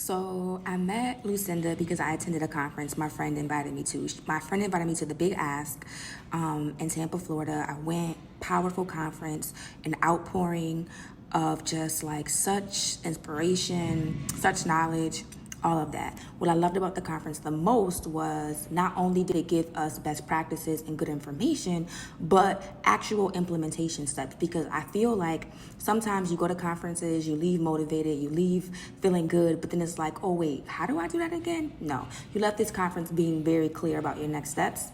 So I met Lucinda because I attended a conference my friend invited me to. My friend invited me to the Big Ask in Tampa, Florida. I went, powerful conference, an outpouring of just like such inspiration, such knowledge, all of that. What I loved about the conference the most was not only did it give us best practices and good information, but actual implementation steps. Because I feel like sometimes you go to conferences, you leave motivated, you leave feeling good, but then it's like, oh wait, how do I do that again? No, you left this conference being very clear about your next steps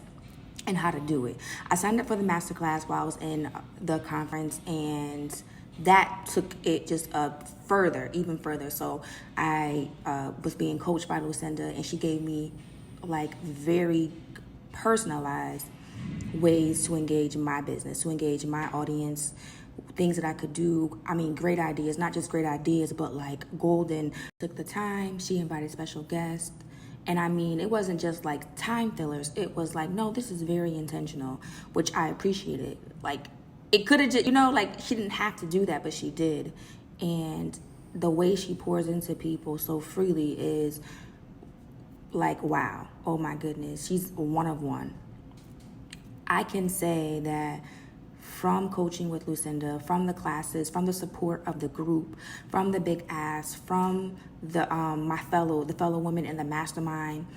and how to do it. I signed up for the masterclass while I was in the conference, and that took it just further, even further. So I was being coached by Lucinda, and she gave me like very personalized ways to engage my business, to engage my audience, things that I could do. I mean, great ideas, not just great ideas, but like golden. Took the time. She invited special guests. And I mean, it wasn't just like time fillers. It was like, no, this is very intentional, which I appreciated. Like, it could have just, like she didn't have to do that, but she did. And the way she pours into people so freely is like, wow, oh my goodness, she's one of one. I can say that from coaching with Lucinda, from the classes, from the support of the group, from the Big Ask, from the the fellow women in the mastermind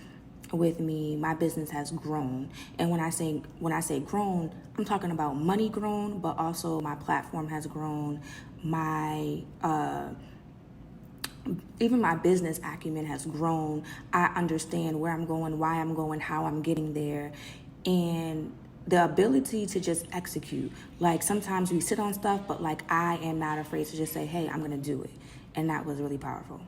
with me, my business has grown. And when I say grown, I'm talking about money grown, but also my platform has grown. My even my business acumen has grown. I understand where I'm going, why I'm going, how I'm getting there, and the ability to just execute. Like sometimes we sit on stuff, but like I am not afraid to just say, hey, I'm gonna do it. And that was really powerful.